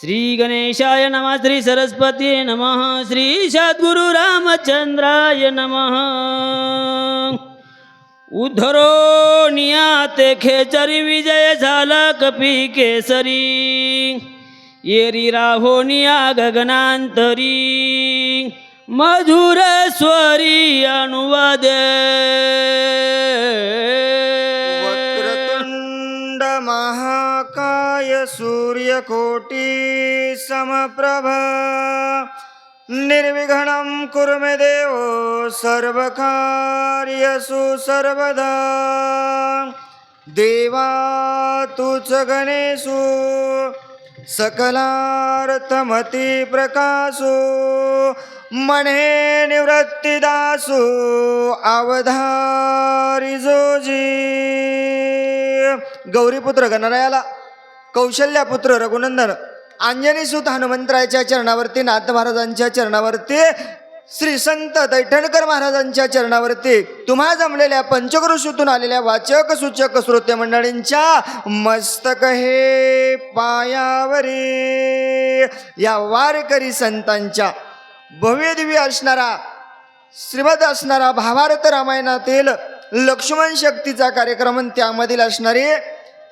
श्री गणेशाय नमः, श्री सरस्वती नमः, श्री सद्गुरु रामचंद्राय नमः. उद्धरो नियाते खेचरी विजय झाला कपी केसरी. येरी राहोनिया गगनांतरी मधुर स्वरी अनुवादे. वक्रतुंड महाकाय सूर्यकोटी समप्रभ निर्विघ्नं कुरु मे देव सर्वकार्यसु सर्वदा. देवा तूच गणेशु सकलार्थमती प्रकाशो मने निवृत्तिदासु अवधारी जोजी. गौरीपुत्र गणरायाला कौशल्यापुत्र रघुनंदन अंजनीसुत हनुमंतरायाच्या चरणावरती, नाथ महाराजांच्या चरणावरती, श्री संत दैठणकर महाराजांच्या चरणावरती, तुम्हा जमलेल्या पंचक्रोशीतून आलेल्या वाचक सूचक श्रोते मंडळींच्या मस्तक हे पायावरी या वारकरी संतांच्या भव्य दिव्य असणारा श्रीमद असणारा भावार्थ रामायणातील लक्ष्मण शक्तीचा कार्यक्रम, त्यामधील असणारी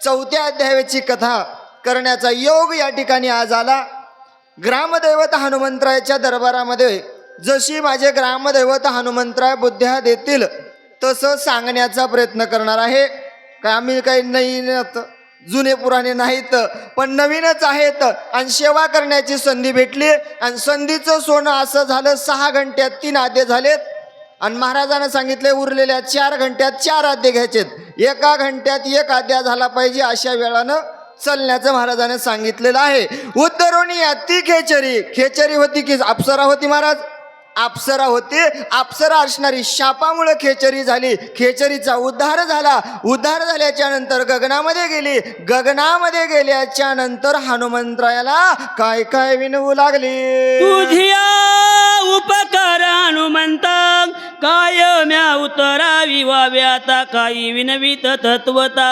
4थ्या अध्यायाची कथा करण्याचा योग या ठिकाणी आज आला. ग्रामदैवत हनुमंतरायाच्या दरबारामध्ये जशी माझे ग्रामदैवत हनुमंतराय बुद्ध्या देतील तसं सांगण्याचा प्रयत्न करणार आहे. काय आम्ही काही नवीन जुने पुराणे नाहीत, पण नवीनच आहेत आणि सेवा करण्याची संधी भेटली. आणि संधीचं सोनं असं झालं, 6 घंट्यात 3 आद्य झालेत आणि महाराजांना सांगितले उरलेल्या 4 घंट्यात 4 आद्य घ्यायचेत. 1 घंट्यात 1 आद्या झाला पाहिजे अशा वेळानं चालण्याचं महाराजांनी सांगितलेलं आहे. उद्धरोणी ती खेचरी होती की अप्सरा होती महाराज? अप्सरा होती. अप्सरा असणारी शापामुळे खेचरी झाली. खेचरीचा उद्धार झाला. उद्धार झाल्याच्या नंतर गगनामध्ये गेली. गगनामध्ये गेल्याच्या नंतर हनुमंतरायाला काय काय विनवू लागली. तुझिया उपकार हनुमंता काय म्या उतरावी व्हावे आता काही विनवित तत्वता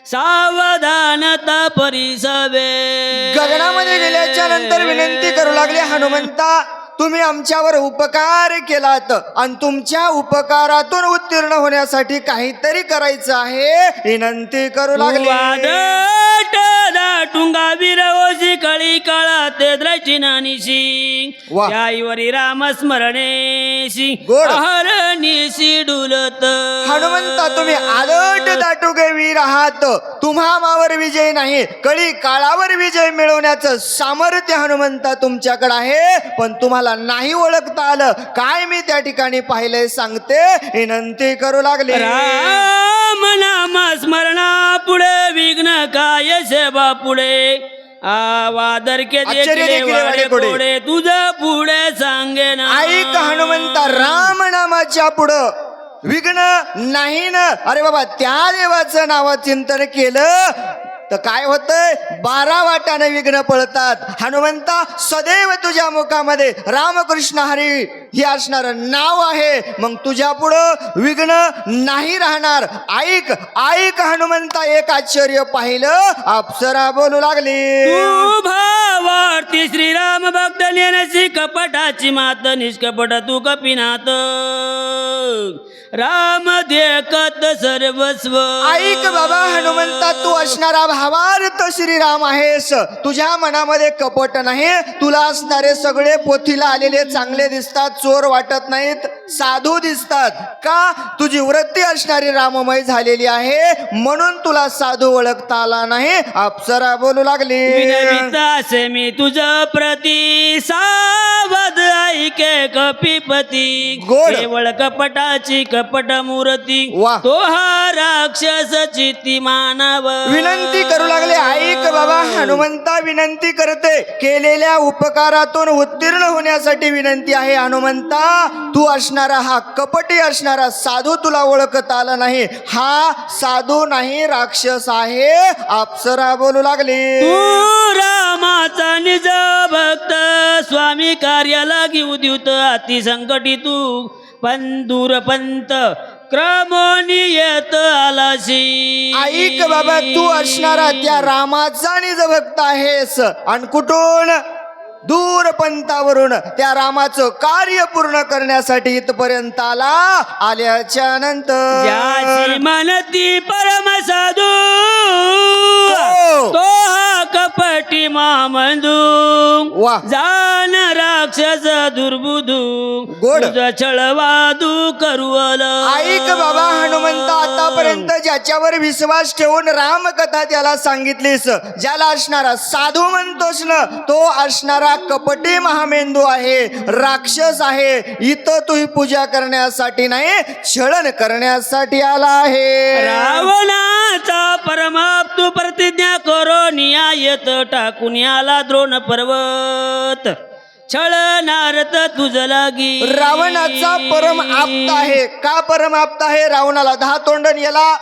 सावधानता परिसावे. गगनामध्ये गेल्याच्या नंतर विनंती करू लागले, हनुमंता तुम्ही आमच्यावर उपकार केलात आणि तुमच्या उपकारातून उत्तीर्ण होण्यासाठी काहीतरी करायचं आहे, विनंती करू लागले. दाटुंगा विरवशी कळी काळा ते द्रची नानीशी वाह. त्याईवरी रामस्मरणेशी गोड. हरणीशी डुलत. हनुमंता तुम्ही आलट दाटुगे वीर आहात. तुम्हा मावर विजय नाही, कळी काळावर विजय मिळवण्याचं सामर्थ्य हनुमंता तुमच्याकडे आहे, पण तुम्हाला नाही ओळखता आलं. काय मी त्या ठिकाणी पाहिलंय सांगते, विनंती करू लागले. राम नाम स्मरणा पुढे विघ्न काय सेवा पुढे आवादर के आश्चर्य देखील वाढे पुढे. तुझं पुढे सांगे ना. ऐक हनुमंता, राम नामाच्या पुढं विघ्न नाही ना. अरे बाबा, त्या देवाचं नाव चिंतन केलं तर काय होतंय? 12 वाटाने विघ्न पळतात. हनुमंता सदैव तुझ्या मुखामध्ये रामकृष्ण हरी हे असणार नाव आहे, मग तुझ्या पुढं विघ्न नाही राहणार. ऐक ऐक हनुमंता, एक आश्चर्य पाहिलं. अप्सरा बोलू लागली. तू भावार्थी श्रीराम भक्त नेनसी कपटाची मात निष्कपट तू कपिनाथ राम देखत सर्वस्व. ऐक बाबा हनुमंता, तू असणारा भावार्थ श्रीराम आहेस. तुझ्या मनामध्ये कपट नाही. तुला असणारे सगळे पोथीला आलेले चांगले दिसतात, चोर वाटत नाहीत, साधू दिसतात. का? तुझी वृत्ती असणारी राममय झालेली आहे, म्हणून तुला साधू ओळखता आला नाही. अप्सरा बोलू लागली. विनवितासे मी तुझ प्रती सावध ऐके कपिपती. गोड. केवळ कपटाची कपट मूर्ती वाह. तो हा राक्षस चित्ती मानव. विनंती करू लागले. ऐक बाबा हनुमंता, विनंती करते. केलेल्या उपकारातून उत्तीर्ण होण्यासाठी विनंती आहे. हनुमंता, तू असणारा हा कपटी असणारा साधू तुला ओळखता आला नाही. हा साधू नाही, राक्षस आहे. अप्सरा बोलू लागली. तू रामाचा निज भक्त स्वामी कार्याला घेऊ देऊत अति संकटी तू पण दूरपंत क्रमोनी येत आलासी ऐक बाबा, तू असणारा त्या रामाचा निज भक्त आहेस. आणि कुठून? दूर पंथावरून त्या रामाचं कार्य पूर्ण करण्यासाठी इथपर्यंत आल्याच्या नंतर ज्याची मनती परम साधू हो. तो हा कपटी मामंदू वा. जान राक्षस दुर्बुधू गोड. तुझा छळवादू करुवल. ऐक बाबा, हनुमंत आतापर्यंत ज्याच्यावर विश्वास ठेवून रामकथा त्याला सांगितलीस, ज्याला असणारा साधू म्हणतोस ना, तो असणारा कपटी महामेंदू आहे, राक्षस आहे. इथं तू ही पूजा करण्यासाठी नाही, छळण करण्यासाठी आला आहे. रावणाचा परमाप्तू प्रतिज्ञा करो नियायत टाकून आला द्रोण पर्वत छळणारत तुझ लागी. रावणाचा परम आप्त आहे. का परम आप्त आहे? रावणाला 10 तोंड आणि याला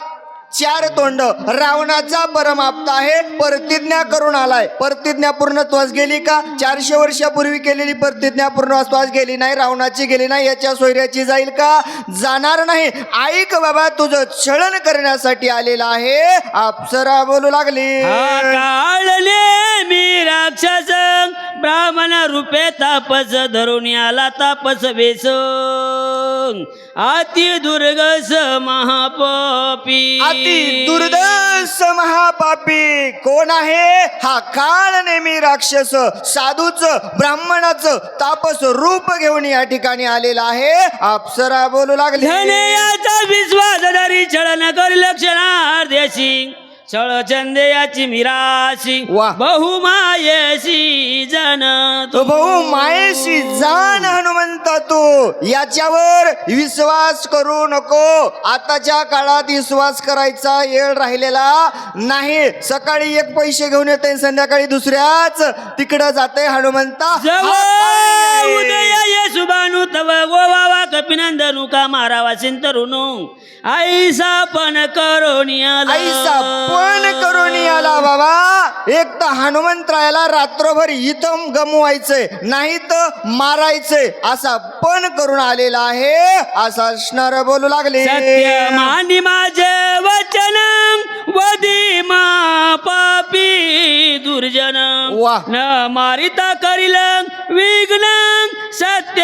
4 तोंड. रावणाचा परम आप्त आहे, प्रतिज्ञा करून आलाय. प्रतिज्ञा पूर्णत्वास गेली का? 400 वर्षापूर्वी केलेली प्रतिज्ञा पूर्णत्वास गेली नाही, रावणाची गेली नाही. याच्या सोयऱ्याची जाईल का? जाणार नाही. ऐक बाबा, तुझं छळण करण्यासाठी आलेला आहे. अप्सरा बोलू लागली, हा काळले मी राक्षस ब्राह्मण रूपे तापस धरून आला तापस वेस अति दुर्गस महापापी. अति दुर्दश महापापी कोण आहे? हा काळ नेमी राक्षस साधूच ब्राह्मणाचं तापस रूप घेऊन या ठिकाणी आलेला आहे. अप्सरा बोलू लागली, धनयाचा विश्वास धरी छळन करी लक्षणार्देशी छळ चंदेयाची मिराशी वा. बहुमायेशी जन तो भाऊ मायेशी जाण हनुमंत, तू याच्यावर विश्वास करू नको. आताच्या काळात विश्वास करायचा वेळ राहिलेला नाही. सकाळी एक पैसे घेऊन येते, संध्याकाळी दुसऱ्याच तिकडं जाते. हनुमंता जवळ उदय ये सुबानु तव गोवावा कपिनंदनु का मारावा चिंतरुनु ऐसा पण करोनी आला. ऐसा पण करून आला बाबा. एक तर हनुमंतरायाला रात्रभर इथं गमवायचंय, नाही तर मारायचंय, असा पण करून आलेला आहे. असा असणार बोलू लागले, सत्य मानी माझे वचन वदी मा पापी दुर्जन वा. न मारिता करील विघ्न सत्य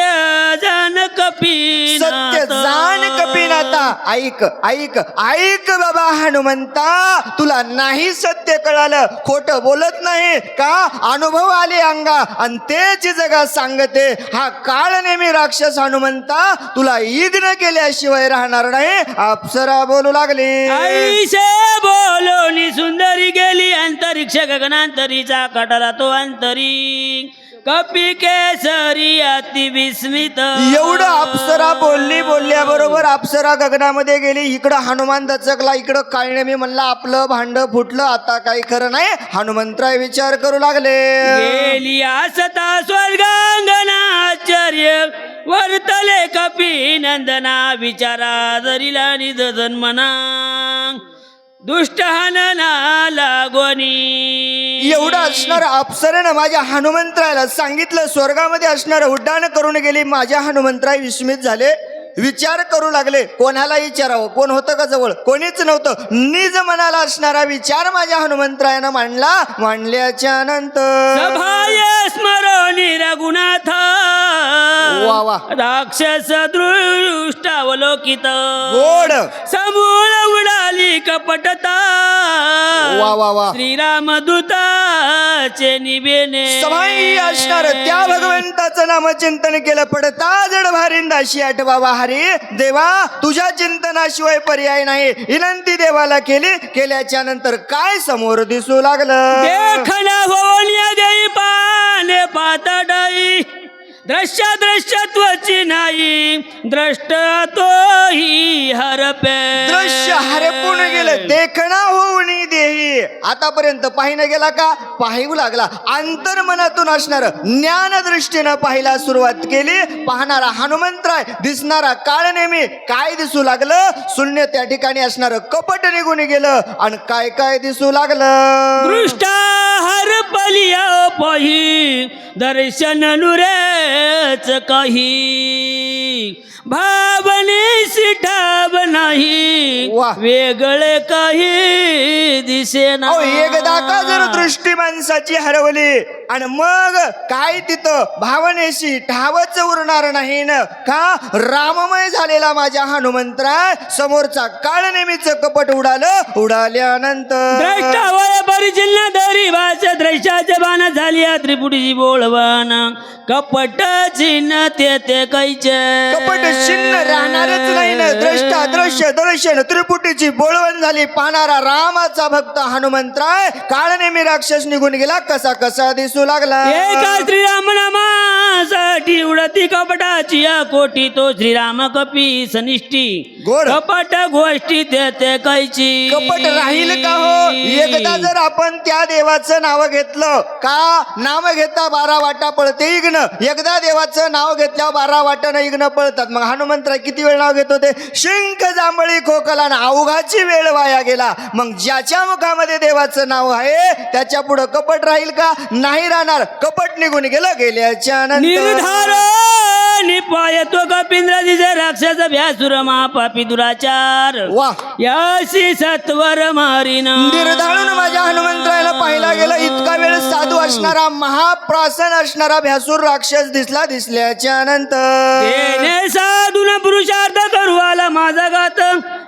जन कपी सत्य जाण कपिनाथा. ऐक ऐक ऐक बाबा हनुमंता, तुला नाही सत्य कळालं, खोट बोलत नाही का? अनुभव आले अंगा आणि तेच जगा सांगते. हा काळ नेहमी राक्षस हनुमंता तुला इग्न केल्याशिवाय राहणार नाही. अप्सरा बोलू लागली, ऐसे बोलोनी सुंदरी गेली अंतरिक्ष गगनांतरीचा कटला तो अंतरी कपी केसरी अति विस्मित. एवढं अप्सरा बोलल्याबरोबर अप्सरा गगनामध्ये गेली. इकडं हनुमान दचकला, इकडं काळणे मी म्हणला आपलं भांड फुटलं, आता काही खरं नाही. हनुमंतराय विचार करू लागले, गेली आसता स्वर्गांगना आश्चर्य वर्तले कपी नंदना विचारा धरिला निज जन्मना दुष्ट हनना लागोनी. एवढं असणार अप्सरेनं माझ्या हनुमंतरायला सांगितलं. स्वर्गामध्ये असणार उड्डाण करून गेली. माझ्या हनुमंतराय विस्मित झाले, विचार करू लागले. कोणाला विचारावं? कोण होतं का जवळ? कोणीच नव्हतं. निज मनाला असणारा विचार माझ्या हनुमंतरायानं मांडल्याच्या नंतर सभाय स्मरोनी रघुनाथ वा वा. राक्षस दृष्टावलोकित गोड. समूळ उडाली कपटता वा वा वा. श्रीराम दूताचे निबेने. सभाई असणार त्या भगवंताचं नामचिंतन केलं. पडता जड भारिंदाशी आठवावा हरी देवा, तुझ्या चिंतनाशिवाय पर्याय नाही. विनंती देवाला केल्याच्या नंतर काय समोर दिसू लागलं? देखना होण्या देई पाने पातडाई दृश्य दृश्यत्वची नाही द्रष्ट तोही हरपे. दृश्य हरपून गेलं, देखणा होऊन देही. आतापर्यंत पाहिनं गेला का? पाहू लागला. अंतर्मनातून असणार ज्ञान दृष्टीनं पाहायला सुरुवात केली. पाहणारा हनुमंतराय, दिसणारा काळ नेहमी काय दिसू लागलं? शून्य त्या ठिकाणी असणार कपट निघून गेलं. आणि काय काय दिसू लागलं? दृष्टा हरपलिया पही दर्शन नुरेच काही भावनेशी ठाव नाही वाह. वेगळे काही दिसेना अहो एकदा का जर दृष्टी माणसाची हरवली आणि मग काय तिथं भावनेशी ठावच उरणार नाही न का राममय झालेला माझ्या हनुमंतराय समोरचा काळ नेहमीच कपट उडाल्यानंतर द्रष्टावय परिचिन्न दरी वाच द्रष्टाचे बाण झाली त्रिपुटीची बोलवान कपट चिन्ह ते कैचे कपट चिन्ह राहणारच नाही ना द्रष्टा दृश्य दर्शन त्रिपुटीची बोळवण झाली पाहणारा रामाचा भक्त हनुमंतराय काळ नेहमी राक्षस निघून गेला कसा कसा दिसू लागला एका श्रीराम नामासाठी उडती कपटाची या कोटी तो श्रीराम कपी सनिष्ठी गोड. कपट गोष्टी ते कैची कपट राहील का हो एकदा जर आपण त्या देवाचं नाव घेतलं का नाम घेता 12 वाटा पळते इग्न एकदा देवाचं नाव घेतल्यावर 12 वाटानं इग्न पळतात मग हनुमंतराय किती वेळ नाव घेत होते शिंक जांभळी खोकला ना अवघाची वेळ वाया गेला मग ज्याच्या मुखामध्ये देवाचं नाव आहे त्याच्या पुढं कपट राहील का नाही राहणार कपट निघून गेल्याच्या नंतर निर्धार निपाय तो कपिंद्र दिसे राक्षस भ्यासुर महापापी दुराचार वा याशी सत्वर मारीन निर्धाळून माझ्या हनुमंतरायला पाहिला गेला इतका वेळ साधू असणारा महाप्रासन असणारा भ्यासूर राक्षस दिसल्याच्या नंतर देणे साधून पुरुषार्थ करू आला माझा घात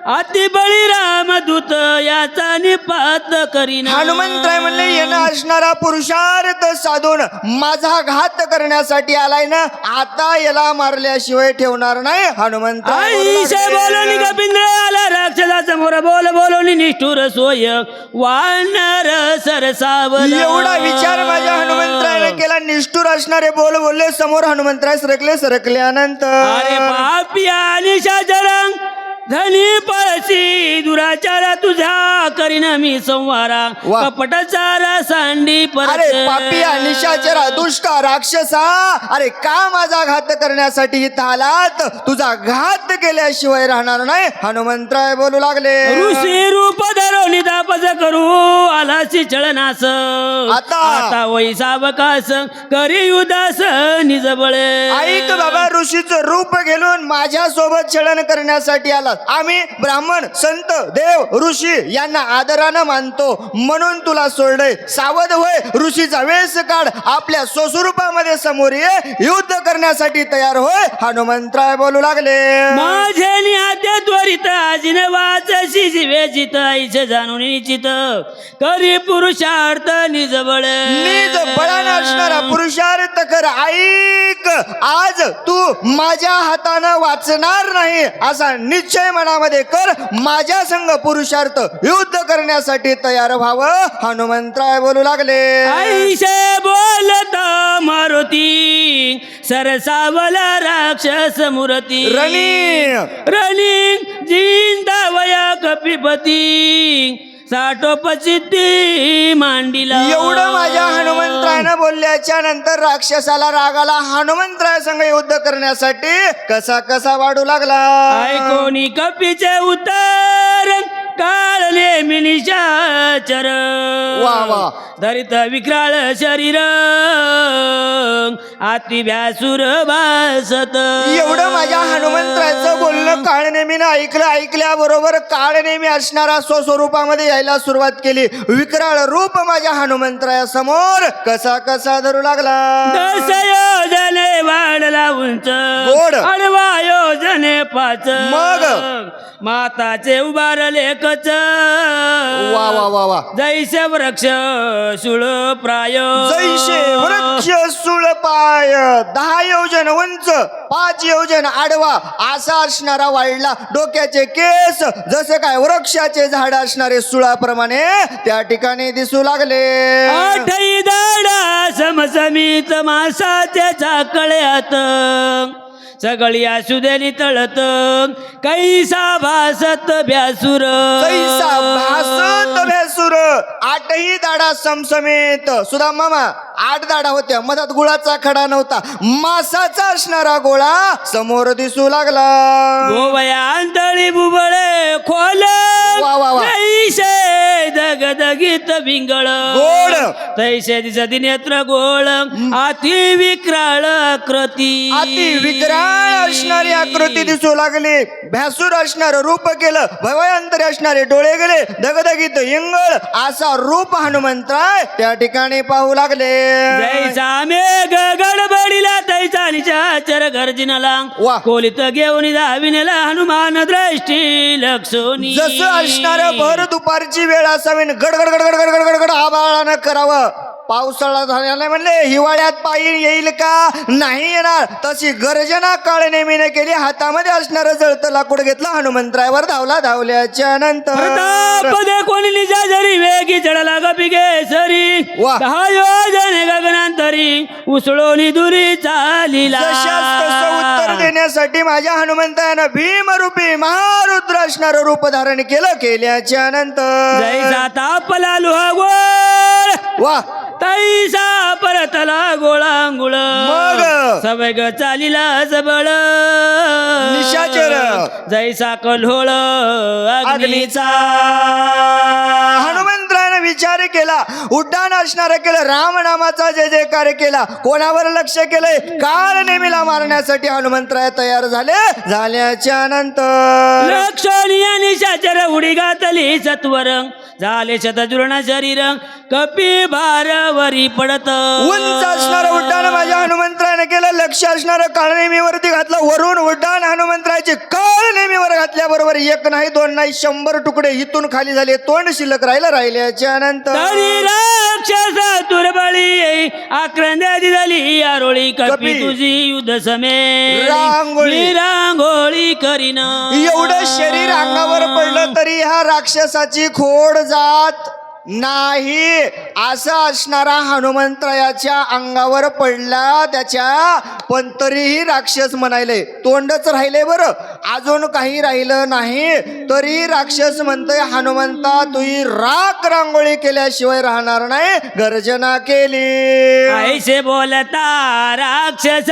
अति बळीराम दूत याचा निपात करीन हनुमंतराय म्हणले येणं असणारा पुरुषार्थ साधून माझा घात करण्यासाठी आलाय ना आता याला मारल्याशिवाय ठेवणार नाही हनुमंतराय आईशे बोलवणी कपिंद्र आला राक्षसा समोर बोलवणी निष्ठुर सोय वानर सरसावला एवढा विचार माझ्या हनुमंतरायने केला निष्ठुर असणारे बोलले समोर हनुमंतराय सरकल्यानंतर अरे पापिया आणि शाजरंग धनी पळशी दुराचारा तुझ्या करीन मी संवारा वा. कपटचारा सांडी अरे पापिया निशाचरा दुष्ट राक्षसा अरे का माझा घात करण्यासाठी इथं आलात तुझा घात केल्याशिवाय राहणार नाही हनुमंतराय बोलू लागले ऋषी रूप धरवणी तापस करू आलासी चळनास आता वैसावकास करी उदास निजबळे ऐक बाबा ऋषीचं रूप घेऊन माझ्या सोबत छळण करण्यासाठी आला आम्ही ब्राह्मण संत देव ऋषी यांना आदरानं मानतो म्हणून तुला सोडलंय सावध होय ऋषीचा वेश काढ आपल्या स्वस्वरूपामध्ये समोर ये युद्ध करण्यासाठी तयार होय हनुमंतराय बोलू लागले माझे निहाते त्वरित आजीने वाचशी जीवेचित आईचे जाणून निश्चित करी पुरुषार्थ निजबळे निज बळानं असणारा पुरुषार्थ कर ऐक आज तू माझ्या हातानं वाचणार नाही असा निश्चय मनामध्ये कर माझ्या संग पुरुषार्थ युद्ध करण्यासाठी तयार व्हावं हनुमंतराय बोलू लागले आईशे बोलता मारुती सरसावला राक्षस मूर्ती रणी जिंदावया कपिपती साठोपचित्ती मांडीला एवढं माझ्या हनुमंतरायनं बोलल्याच्या नंतर राक्षसाला रागाला हनुमंतराय संग युद्ध करण्यासाठी कसा कसा वाढू लागला ऐकोनी कपीचे उत्तर काळ नेहमी निशाचर वा वा धरित विक्राळ शरीर अति भ्यासुर भासत एवढं माझ्या हनुमंतरायचं बोलणं काळनेमीनं ऐकल्याबरोबर काळनेमी असणारा स्वस्वरूपामध्ये यायला सुरुवात केली विक्राळ रूप माझ्या हनुमंतराया समोर कसा कसा धरू लागला 10 योजने वाढला उंच गोड. आडवा योजने 5 मग? माताचे उभारले कच वा वा वा वा जैसे वृक्ष सुळ प्राय जैसे वृक्ष सुळपाय 10 योजन उंच 5 योजन आडवा असा असणारा वाढला डोक्याचे केस जसे काय वृक्षाचे झाड असणारे सुळाप्रमाणे त्या ठिकाणी दिसू लागले 8 दाडा समसमीत मासाचे चाकळ्यात सगळी असू दे नितळत कैसा भासत भ्यासुर कैसा भासत भ्यासुर 8ही दाडा समसमेत सुद्धा मामा 8 दाडा होत्या मधात गुळाचा खडा नव्हता मासाचा असणारा गोळा समोर दिसू लागला गोवया अंतळी बुबळे खोल वा वा वा कैसे गदगीत विंगळ गोड. तैसे दिसती नेत्र गोळ अति विक्राळ कृती अति विकराळ असणारी आकृती दिसू लागली, भ्यासूर असणार रूप केलं, भयंकर असणारे डोळे गेले, दगदगीत इंगळ असा रूप हनुमंतराय त्या ठिकाणी पाहू लागले. जैसा मेघ गडबडीला तैसा निशाचर गर्जनला वा. कोलित घेऊन धाविनेला हनुमान दृष्टी लक्षोनी जसं असणार भर दुपारची वेळ असावी, गडगड गडगड गडगड गडगड आबाळानं करावं. पावसाळा झाल्याने म्हणले हिवाळ्यात पायी येईल का, नाही येणार. तशी गर्जना काळ नेमीने केली, हातामध्ये असणारं जळतं लाकूड घेतलं, हनुमंतरायावर धावला. धावल्याच्या नंतर प्रतापदे कोणी निजा जरी वेगी चढला गपिगे सरी वा. 10 योजने गगनांतरी उसळोनी दुरी चालिला जशास तसं उत्तर देण्यासाठी माझ्या हनुमंतायानं भीमरूपी महारुद्र असणारं रूप धारण केलं. केल्याच्या नंतर जैसा तापला लोहा गोळ वा तैसा परतला गोळांगुळ मग? सवेग चालिला सबळ निशाचर. जैसा कल्होळ अग्नीचा हनुमंतरायानं विचार केला, उड्डाण असणार केलं, रामनामाचा जय जयकार केला. कोणावर लक्ष केलंय, काळ नेमीला मारण्यासाठी हनुमंतराय तयार झाले. झाल्याच्या नंतर लक्षणीय निशाचर उडी घातली सत्वर झाले शतचूर्ण शरीर कपी भारवरी पडत उंच असणारं उड्डाण माझ्या हनुमंतरायानं केलं. लक्ष असणारं काळ नेमीवरती घातलं. वरून उड्डाण हनुमंतरायाचे काळ नेमीवर घातल्याबरोबर 1 नाही 2 नाही 100 तुकडे इथून खाली झाले. तोंड शिल्लक राहिल्याच्या नंतर तरी राक्षस तुरबळी आक्रंदाची झाली आरोळी कपी कपी. तुझी युद्ध समे रांगोळी. रांगोळी करीन एवढं शरीर अंगावर पडलं तरी ह्या राक्षसाची खोड जात नाही. असं असणारा हनुमंतरायाच्या अंगावर पडला त्याच्या, पण तरीही राक्षस म्हणायले. तोंडच राहिले बरं, अजून काही राहिलं नाही. तरी राक्षस म्हणतोय हनुमंता तुही राख रांगोळी केल्याशिवाय राहणार नाही. गर्जना केली. ऐसे बोलता राक्षस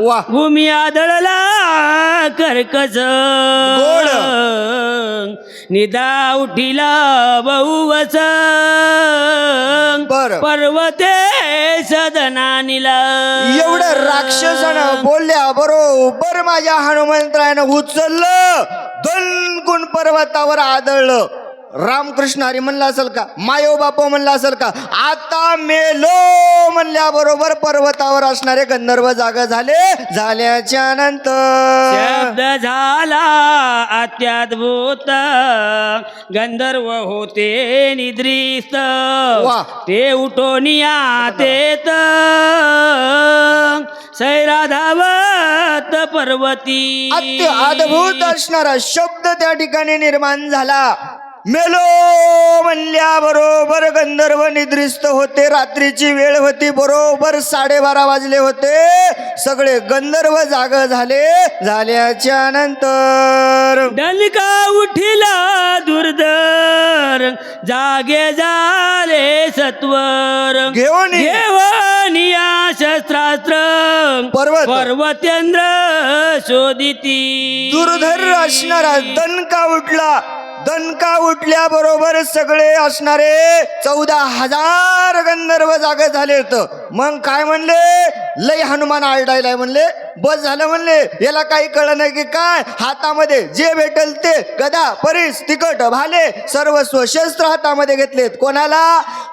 वा. भूमी आदळला कर्कस गोड. निदा उठिला बहुवस बरं. पर्वते सदनानिला एवढं राक्षसानं बोलल्या बरोबर माझ्या हनुमंतरायानं उचललं, दणकून पर्वतावर आदळलं. रामकृष्ण हरी म्हणला असेल का, मायो बापो म्हणला असेल का, आता मेलो म्हणल्याबरोबर पर्वतावर असणारे गंधर्व जागा झाले. झाल्याच्या नंतर शब्द झाला अत्याद्भुत गंधर्व होते निद्रिस्त वा. ते उठोनिया तेत सैरा धावत पर्वती अद्भुत असणारा शब्द त्या ठिकाणी निर्माण झाला. मेलो म्हणल्या बरोबर गंधर्व निद्रिस्त होते. रात्रीची वेळ होती, बरोबर 12:30 वाजले होते. सगळे गंधर्व जाग झाले. झाल्याच्या नंतर डलका उठिला दुर्धर जागे झाले सत्वर घेऊन घेवनिया शस्त्रास्त्र पर्वतेंद्र शोधिती दुर्धर असणारा दणका उठला. दणका उठल्या बरोबर सगळे असणारे 14,000 गंधर्व जागे झाले होत. मग काय म्हणले, लय हनुमान आरडायलाय म्हणले. बस झालं म्हणले, याला काही कळलं नाही की काय. हातामध्ये जे भेटल ते गदा परीस तिकट भाले सर्वस्व शस्त्र हातामध्ये घेतलेत. कोणाला,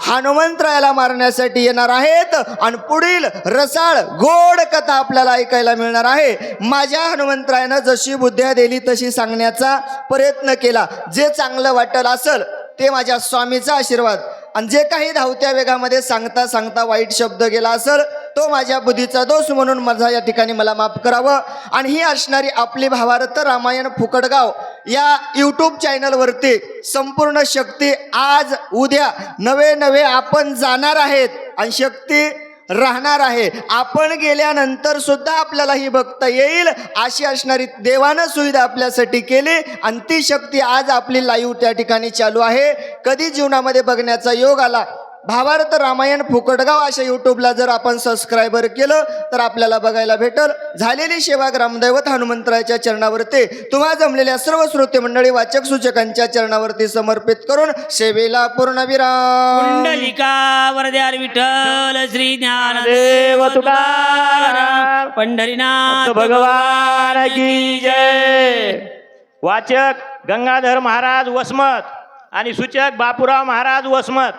हनुमंतरायाला मारण्यासाठी येणार आहेत. आणि पुढील रसाळ गोड कथा आपल्याला ऐकायला मिळणार आहे. माझ्या हनुमंतरायानं जशी बुद्ध्या दिली तशी सांगण्याचा प्रयत्न केला. जे चांगलं वाटलं असेल ते माझ्या स्वामीचा आशीर्वाद, आणि जे काही धावत्या वेगामध्ये सांगता सांगता वाईट शब्द गेला असेल तो माझ्या बुद्धीचा दोष म्हणून माझा या ठिकाणी मला माफ करावं. आणि ही असणारी आपली भावार्थ रामायण फुकटगाव या यूट्यूब चॅनलवरती संपूर्ण शक्ती आज उद्या नवे आपण जाणार आहेत आणि शक्ती राहणार आहे. आपण गेल्यानंतर सुद्धा आपल्याला ही बघता येईल अशी असणारी देवानं सुविधा आपल्यासाठी केली. आणि ती शक्ती आज आपली लाईव्ह त्या ठिकाणी चालू आहे. कधी जीवनामध्ये बघण्याचा योग आला भावार्थ रामायण फुकटगाव अशा युट्यूबला जर आपण सबस्क्रायबर केलं तर आपल्याला बघायला भेटल. झालेली सेवा ग्रामदैवत हनुमंतरायाच्या चरणावरती तुम्हा जमलेल्या सर्व श्रोते मंडळी वाचक सूचकांच्या चरणावरती समर्पित करून सेवेला पूर्णविराम. पुंडलिका वरद्यार विठ्ठल श्री देव तुकाराम पंढरीनाथ भगवान की जय. वाचक गंगाधर महाराज वसमत आणि सूचक बापूराव महाराज वसमत.